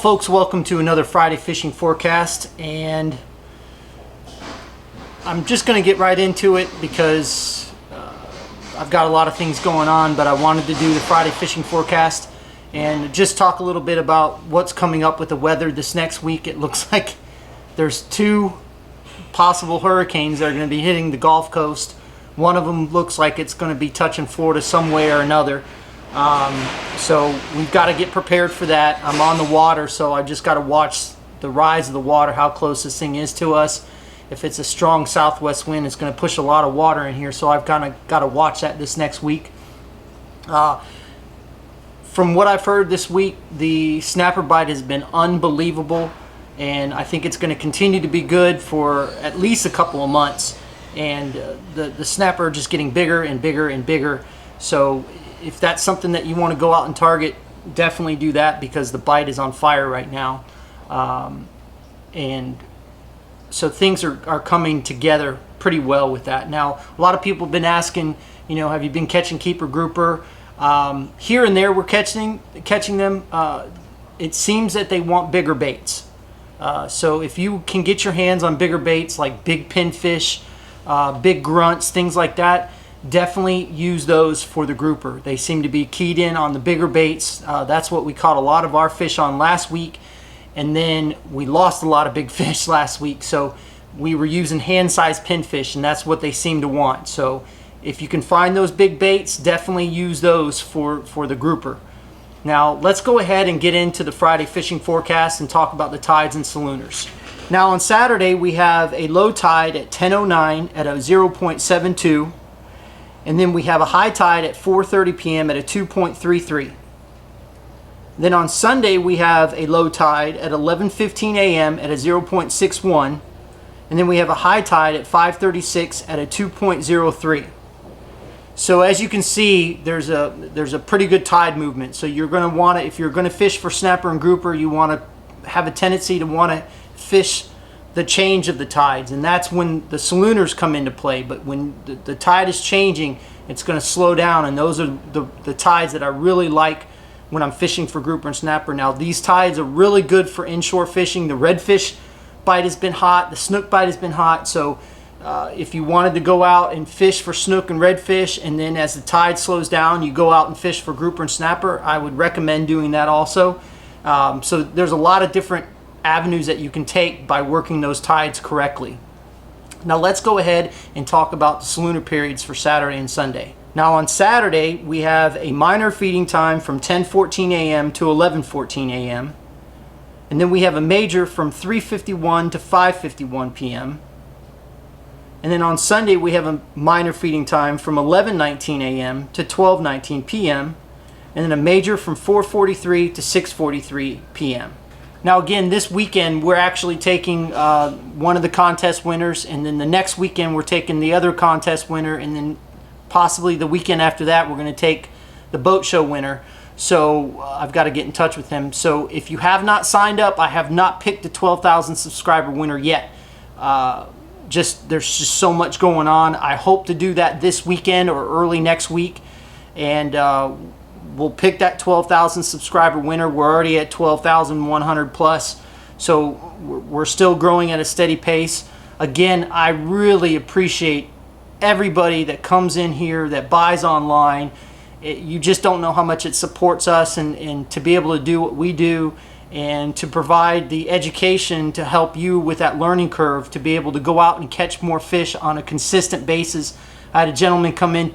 folks, welcome to another Friday fishing forecast, and I'm just going to get right into it because I've got a lot of things going on, but I wanted to do the Friday fishing forecast and just talk a little bit about what's coming up with the weather this next week. It looks like there's two possible hurricanes that are going to be hitting the Gulf Coast. One of them looks like it's going to be touching Florida some way or another. So we've got to get prepared for that. I'm on the water, so I just got to watch the rise of the water, how close this thing is to us. If it's a strong southwest wind, it's going to push a lot of water in here, so I've kind of got to watch that this next week. From what I've heard this week, the snapper bite has been unbelievable, and I think it's going to continue to be good for at least a couple of months. And the snapper just getting bigger and bigger and bigger. So if that's something that you want to go out and target, definitely do that because the bite is on fire right now. And so things are coming together pretty well with that. Now, a lot of people have been asking, have you been catching keeper grouper? Here and there we're catching them. It seems that they want bigger baits. So if you can get your hands on bigger baits like big pinfish, big grunts, things like that, definitely use those for the grouper. They seem to be keyed in on the bigger baits. That's what we caught a lot of our fish on last week, and then we lost a lot of big fish last week, so we were using hand-sized pinfish, and that's what they seem to want. So if you can find those big baits, definitely use those for the grouper. Now let's go ahead and get into the Friday fishing forecast and talk about the tides and salooners. Now on Saturday we have a low tide at 10:09 at a 0.72. And then we have a high tide at 4:30 p.m. at a 2.33. Then on Sunday we have a low tide at 11:15 a.m. at a 0.61. And then we have a high tide at 5:36 at a 2.03. So as you can see, there's a pretty good tide movement. So you're going to want to, if you're going to fish for snapper and grouper, you want to have a tendency to want to fish the change of the tides, and that's when the salooners come into play. But when the tide is changing, it's going to slow down, and those are the tides that I really like when I'm fishing for grouper and snapper. Now these tides are really good for inshore fishing. The redfish bite has been hot, the snook bite has been hot, so if you wanted to go out and fish for snook and redfish, and then as the tide slows down you go out and fish for grouper and snapper, I would recommend doing that also. So there's a lot of different avenues that you can take by working those tides correctly. Now let's go ahead and talk about the salooner periods for Saturday and Sunday. Now on Saturday we have a minor feeding time from 10:14 a.m. to 11:14 a.m. and then we have a major from 3:51 to 5:51 p.m. and then on Sunday we have a minor feeding time from 11:19 a.m. to 12:19 p.m. and then a major from 4:43 to 6:43 p.m. Now again, this weekend we're actually taking one of the contest winners, and then the next weekend we're taking the other contest winner, and then possibly the weekend after that we're going to take the boat show winner. So I've got to get in touch with him. So if you have not signed up, I have not picked the 12,000 subscriber winner yet. There's just so much going on. I hope to do that this weekend or early next week, and we'll pick that 12,000 subscriber winner. We're already at 12,100 plus, so we're still growing at a steady pace. Again, I really appreciate everybody that comes in here, that buys online. You just don't know how much it supports us, and to be able to do what we do and to provide the education to help you with that learning curve, to be able to go out and catch more fish on a consistent basis. I had a gentleman come in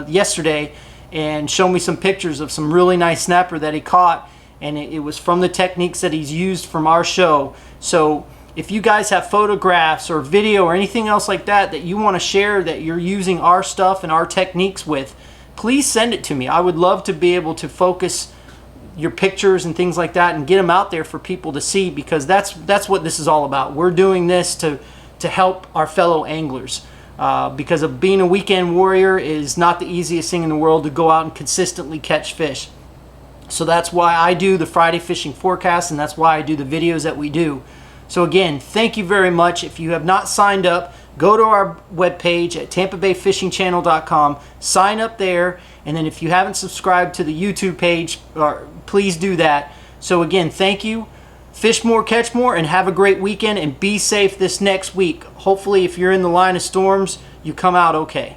yesterday and show me some pictures of some really nice snapper that he caught, and it was from the techniques that he's used from our show. So if you guys have photographs or video or anything else like that that you want to share that you're using our stuff and our techniques with, please send it to me. I would love to be able to focus your pictures and things like that and get them out there for people to see, because that's what this is all about. We're doing this to help our fellow anglers. Because of being a weekend warrior is not the easiest thing in the world to go out and consistently catch fish. So that's why I do the Friday fishing forecast, and that's why I do the videos that we do. So again, thank you very much. If you have not signed up, go to our webpage at tampabayfishingchannel.com, sign up there, and then if you haven't subscribed to the YouTube page, please do that. So again, thank you. fish more, catch more, and have a great weekend, and be safe this next week. Hopefully, if you're in the line of storms, you come out okay.